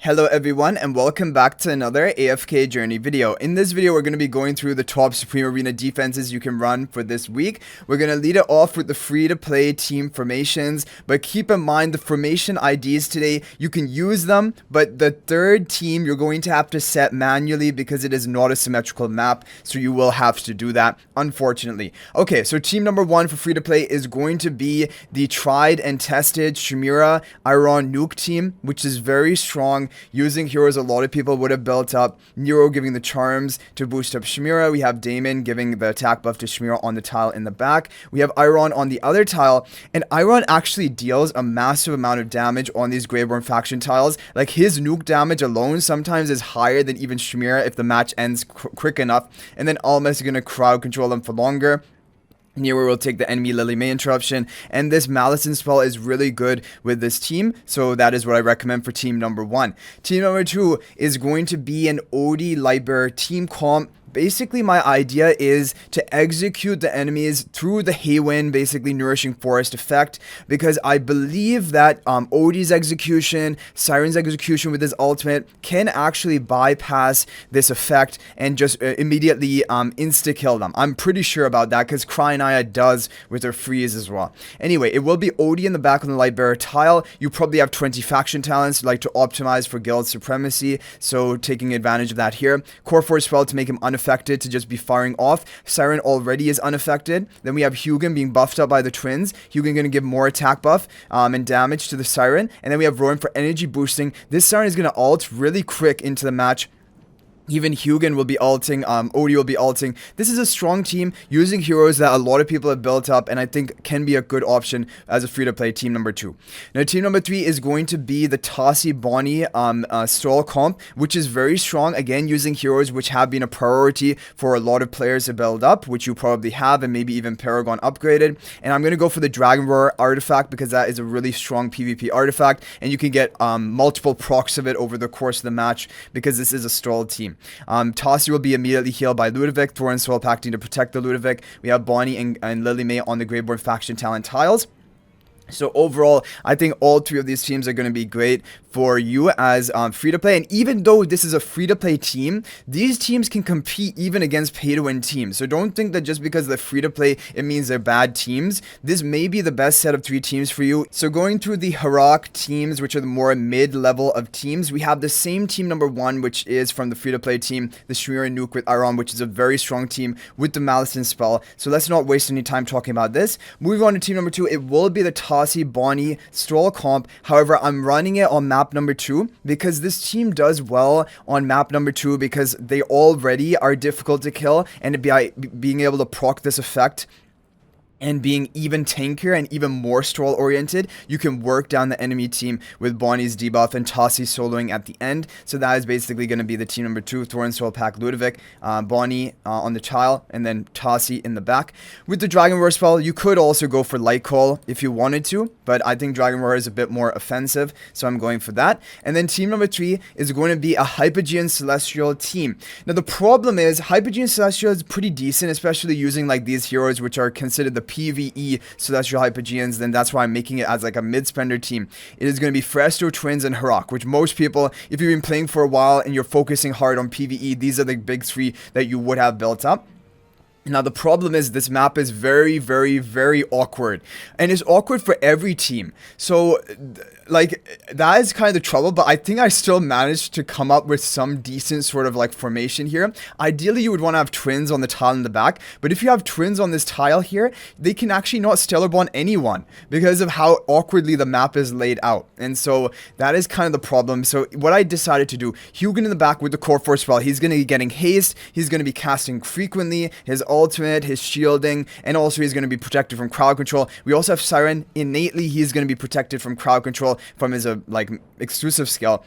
Hello everyone and welcome back to another AFK journey video. In this video we're going to be going through the top Supreme Arena defenses you can run for this week. We're going to lead it off with the free-to-play team formations, but keep in mind the formation IDs today, you can use them, but the third team you're going to have to set manually because it is not a symmetrical map, so you will have to do that, unfortunately. Okay, so team number one for free-to-play is going to be the tried and tested Chimera Iron Nuke team, which is very strong. Using heroes a lot of people would have built up. Nero giving the charms to boost up Chimera. We have Damon giving the attack buff to Chimera on the tile in the back. We have Iron on the other tile, and Iron actually deals a massive amount of damage on these Graveborn faction tiles. Like his nuke damage alone sometimes is higher than even Chimera if the match ends quick enough, and then Almas is going to crowd control them for longer. Nero will take the enemy Lily May interruption, and this Malison spell is really good with this team, so that is what I recommend for team number one. Team number two is going to be an OD Lightbearer team comp. Basically, my idea is to execute the enemies through the Haywin, basically Nourishing Forest effect, because I believe that Odie's execution, Siren's execution with his ultimate can actually bypass this effect and just immediately insta-kill them. I'm pretty sure about that because Cryonaya does with her freeze as well. Anyway, it will be Odie in the back on the Lightbearer tile. You probably have 20 faction talents like to optimize for guild supremacy, so taking advantage of that here. Core Force spell to make him unaffected to just be firing off. Siren already is unaffected. Then we have Hugin being buffed up by the twins. Hugin going to give more attack buff and damage to the Siren. And then we have Rowan for energy boosting. This Siren is going to ult really quick into the match. Even Hugin will be ulting, Odie will be ulting. This is a strong team using heroes that a lot of people have built up and I think can be a good option as a free-to-play team number two. Now team number three is going to be the Tassi Bonnie stall comp, which is very strong, again using heroes which have been a priority for a lot of players to build up, which you probably have, and maybe even Paragon upgraded. And I'm going to go for the Dragon Roar artifact because that is a really strong PvP artifact and you can get multiple procs of it over the course of the match because this is a stalled team. Tassi will be immediately healed by Ludovic, Thor and Soul Pacting to protect the Ludovic. We have Bonnie and Lily May on the Graveborn faction talent tiles. So overall, I think all three of these teams are going to be great for you as free-to-play. And even though this is a free-to-play team, these teams can compete even against pay-to-win teams. So don't think that just because they're free-to-play, it means they're bad teams. This may be the best set of three teams for you. So going through the Harak teams, which are the more mid-level of teams, we have the same team number one, which is from the free-to-play team, the Shmira Nuke with Iron, which is a very strong team with the Malison spell. So let's not waste any time talking about this. Moving on to team number two, it will be the Tassi Bonnie Stroll comp. However, I'm running it on map number two because this team does well on map number two because they already are difficult to kill, and by being able to proc this effect and being even tankier and even more stroll oriented, you can work down the enemy team with Bonnie's debuff and Tassi soloing at the end. So that is basically going to be the team number two, Thorin, Soul Pack, Ludovic, Bonnie on the tile, and then Tassi in the back. With the Dragon Roar spell, you could also go for Light Call if you wanted to, but I think Dragon Roar is a bit more offensive, so I'm going for that. And then team number three is going to be a Hypogean Celestial team. Now the problem is, Hypogean Celestial is pretty decent, especially using like these heroes which are considered the PvE Celestial Hypogeans. Then that's why I'm making it as like a mid-spender team. It is going to be Fresto, Twins, and Harak, which most people, if you've been playing for a while and you're focusing hard on PvE, these are the big three that you would have built up. Now the problem is this map is very, very, very awkward, and it's awkward for every team. So like that is kind of the trouble, but I think I still managed to come up with some decent sort of like formation here. Ideally you would want to have twins on the tile in the back, but if you have twins on this tile here, they can actually not stellar bond anyone because of how awkwardly the map is laid out. And so that is kind of the problem. So what I decided to do, Hugin in the back with the Core Force spell, he's going to be getting haste, he's going to be casting frequently, his ultimate, his shielding, and also he's going to be protected from crowd control. We also have Siren. Innately he's going to be protected from crowd control from his like exclusive skill.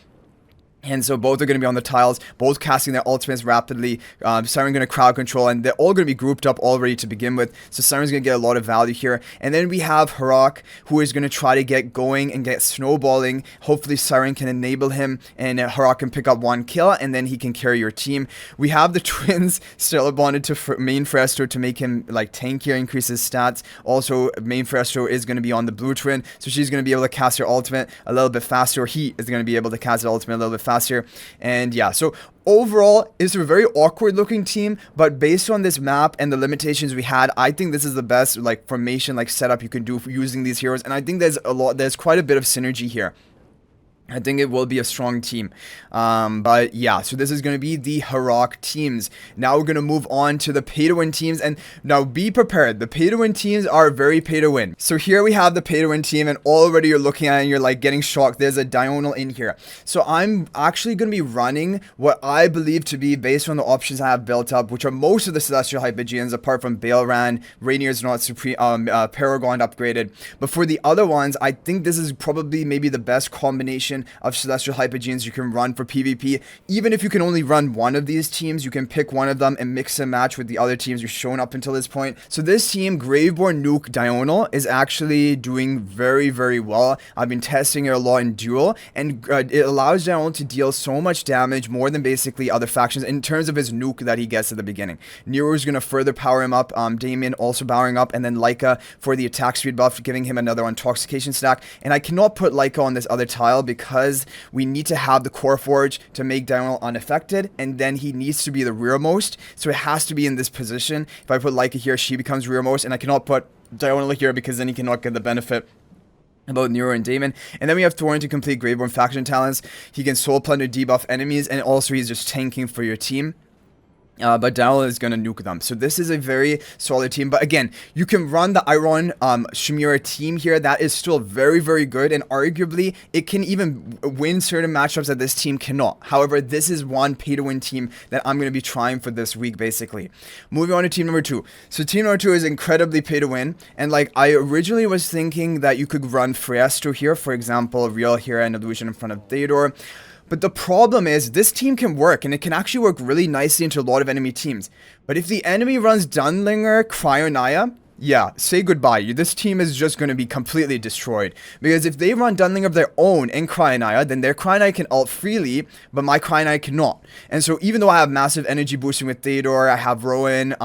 And so both are going to be on the tiles, both casting their ultimates rapidly. Siren going to crowd control, and they're all going to be grouped up already to begin with. So Siren's going to get a lot of value here. And then we have Harak, who is going to try to get going and get snowballing. Hopefully Siren can enable him, and Harak can pick up one kill, and then he can carry your team. We have the twins still bonded to main Fresto to make him like tankier, increase his stats. Also, main Fresto is going to be on the blue twin, so she's going to be able to cast her ultimate a little bit faster, or he is going to be able to cast her ultimate a little bit faster. fast here. And yeah, so overall, it's a very awkward looking team, but based on this map and the limitations we had, I think this is the best like formation like setup you can do for using these heroes. And I think there's quite a bit of synergy here. I think it will be a strong team. But yeah, so this is going to be the Heroic teams. Now we're going to move on to the pay-to-win teams. And now be prepared. The pay-to-win teams are very pay-to-win. So here we have the pay-to-win team, and already you're looking at it and you're like getting shocked. There's a diagonal in here. So I'm actually going to be running what I believe to be based on the options I have built up, which are most of the Celestial Hypogeans, apart from Baelran, Rainier's not Supreme, Paragon upgraded. But for the other ones, I think this is probably maybe the best combination of Celestial Hypogeans you can run for PvP. Even if you can only run one of these teams, you can pick one of them and mix and match with the other teams you've shown up until this point. So this team, Graveborn Nuke Diagonal, is actually doing very, very well. I've been testing it a lot in duel, and it allows Diagonal to deal so much damage, more than basically other factions, in terms of his nuke that he gets at the beginning. Nero is going to further power him up, Damien also powering up, and then Leica for the attack speed buff, giving him another intoxication stack. And I cannot put Leica on this other tile because we need to have the Core Forge to make Diagonal unaffected, and then he needs to be the rearmost, so it has to be in this position. If I put Leica here, she becomes rearmost, and I cannot put Diagonal here because then he cannot get the benefit about Nero and Damon. And then we have Thorin to complete Graveborn faction talents. He can soul plunder, debuff enemies, and also he's just tanking for your team. But Diagonal is going to nuke them. So this is a very solid team. But again, you can run the Iron Shimura team here. That is still very, very good. And arguably, it can even win certain matchups that this team cannot. However, this is one pay-to-win team that I'm going to be trying for this week, basically. Moving on to team number 2. So team number 2 is incredibly pay-to-win. And like, I originally was thinking that you could run Freesto here. For example, Real Hera and Illusion in front of Theodore. But the problem is, this team can work, and it can actually work really nicely into a lot of enemy teams. But if the enemy runs Dunlinger, Cryonaya, yeah, say goodbye. This team is just going to be completely destroyed. Because if they run Dunlinger of their own and Cryonaya, then their Cryonaya can ult freely, but my Cryonaya cannot. And so even though I have massive energy boosting with Theodore, I have Rowan,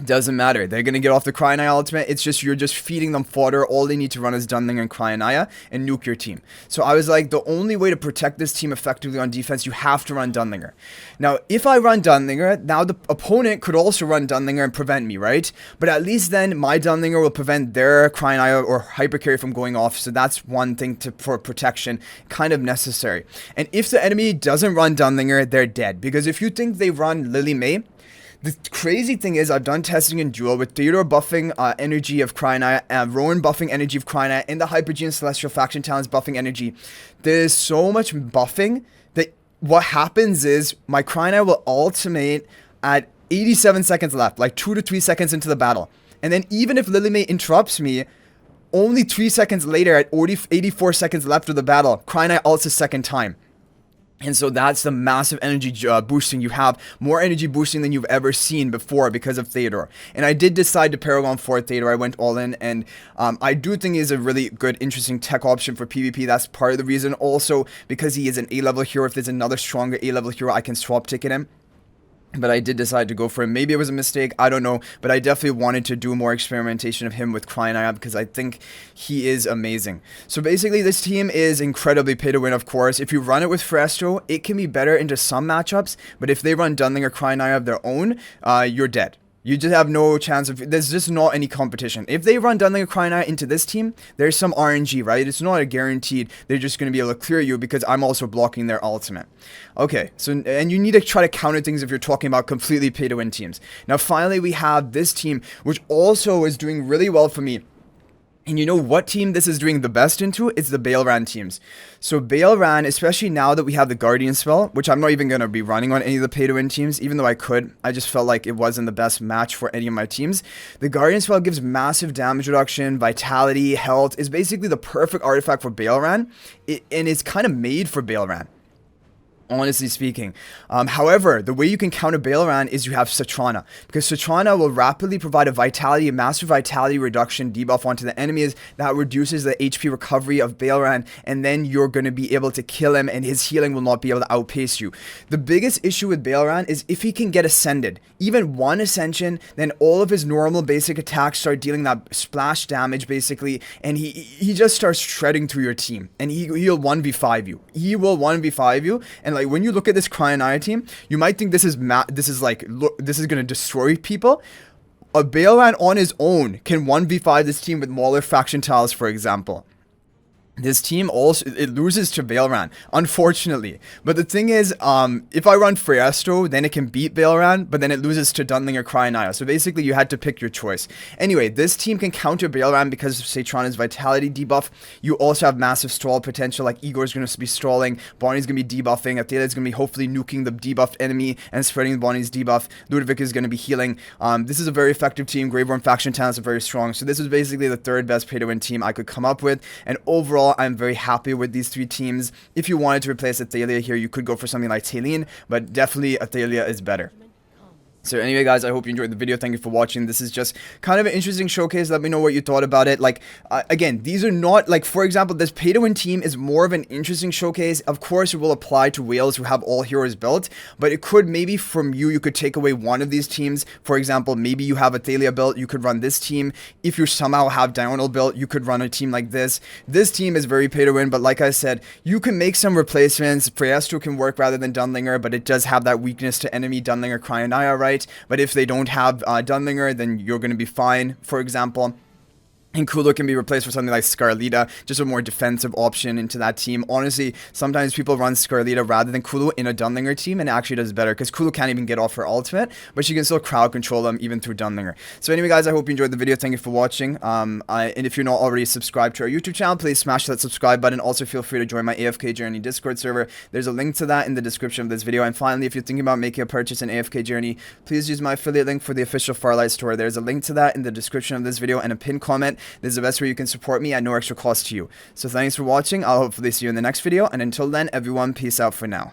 doesn't matter. They're going to get off the Cryonaya ultimate. It's just, you're just feeding them fodder. All they need to run is Dunlinger and Cryonaya and nuke your team. So I was like, the only way to protect this team effectively on defense, you have to run Dunlinger. Now, if I run Dunlinger, now the opponent could also run Dunlinger and prevent me, right? But at least then my Dunlinger will prevent their Cryonaya or Hypercarry from going off. So that's one thing for protection, kind of necessary. And if the enemy doesn't run Dunlinger, they're dead. Because if you think they run Lily May, the crazy thing is, I've done testing in duel with Theodore buffing energy of Cryonaya, Rowan buffing energy of Cryonaya, and the Hypogean Celestial faction talents buffing energy. There's so much buffing that what happens is my Cryonaya will ultimate at 87 seconds left, like 2 to 3 seconds into the battle. And then even if Lily May interrupts me, only 3 seconds later at 84 seconds left of the battle, Cryonaya ults a second time. And so that's the massive energy boosting you have. More energy boosting than you've ever seen before because of Theodore. And I did decide to Paragon for Theodore. I went all in. And I do think he's a really good, interesting tech option for PvP. That's part of the reason. Also, because he is an A-level hero. If there's another stronger A-level hero, I can swap ticket him. But I did decide to go for him. Maybe it was a mistake. I don't know. But I definitely wanted to do more experimentation of him with Cryonaya because I think he is amazing. So basically, this team is incredibly pay to win, of course. If you run it with Fresto, it can be better into some matchups. But if they run Dunling or Cryonaya of their own, you're dead. You just have no chance of, there's just not any competition. If they run Dunling or Cryonaya into this team, there's some RNG, right? It's not a guaranteed they're just going to be able to clear you because I'm also blocking their ultimate. Okay, so, and you need to try to counter things if you're talking about completely pay-to-win teams. Now, finally, we have this team, which also is doing really well for me. And you know what team this is doing the best into? It's the Baelran teams. So Baelran, especially now that we have the Guardian spell, which I'm not even going to be running on any of the pay-to-win teams, even though I could. I just felt like it wasn't the best match for any of my teams. The Guardian spell gives massive damage reduction, vitality, health. It's basically the perfect artifact for Baelran. And it's kind of made for Baelran. honestly speaking. However, the way you can counter Baleran is you have Satrana, because Satrana will rapidly provide a massive vitality reduction debuff onto the enemies that reduces the HP recovery of Baleran, and then you're going to be able to kill him, and his healing will not be able to outpace you. The biggest issue with Baleran is if he can get ascended, even one ascension, then all of his normal basic attacks start dealing that splash damage basically, and he just starts shredding through your team, and he'll 1v5 you. He will 1v5 you, and like when you look at this Cryonia team, you might think this is gonna destroy people. A Baleran on his own can 1v5 this team with Mauler faction tiles, for example. This team also, it loses to Baleran, unfortunately. But the thing is, if I run Freyasto, then it can beat Baleran, but then it loses to Dunling or Cryonia. So basically, you had to pick your choice. Anyway, this team can counter Baleran because of Satrana's vitality debuff. You also have massive stall potential, like Igor's going to be stalling, Bonnie's going to be debuffing, Athalia's going to be hopefully nuking the debuffed enemy and spreading Bonnie's debuff. Ludovic is going to be healing. This is a very effective team. Graveworm faction talents are very strong. So this is basically the third best pay-to-win team I could come up with. And overall, I'm very happy with these three teams. If you wanted to replace Athalia here, you could go for something like Talene, but definitely Athalia is better. So anyway, guys, I hope you enjoyed the video. Thank you for watching. This is just kind of an interesting showcase. Let me know what you thought about it. Like, again, these are not, like, for example, this pay-to-win team is more of an interesting showcase. Of course, it will apply to whales who have all heroes built, but it could maybe from you could take away one of these teams. For example, maybe you have Athalia built, you could run this team. If you somehow have Diurnal built, you could run a team like this. This team is very pay-to-win, but like I said, you can make some replacements. Freyasto can work rather than Dunlinger, but it does have that weakness to enemy Dunlinger Cryonia, right? But if they don't have Dunlinger, then you're going to be fine, for example. And Kulu can be replaced for something like Scarlita, just a more defensive option into that team. Honestly, sometimes people run Scarlita rather than Kulu in a Dunlinger team, and it actually does better, because Kulu can't even get off her ultimate, but she can still crowd control them even through Dunlinger. So anyway, guys, I hope you enjoyed the video. Thank you for watching. And if you're not already subscribed to our YouTube channel, please smash that subscribe button. Also, feel free to join my AFK Journey Discord server. There's a link to that in the description of this video. And finally, if you're thinking about making a purchase in AFK Journey, please use my affiliate link for the official Farlight store. There's a link to that in the description of this video and a pinned comment. This is the best way you can support me at no extra cost to you. So thanks for watching. I'll hopefully see you in the next video, and until then, everyone, peace out for now.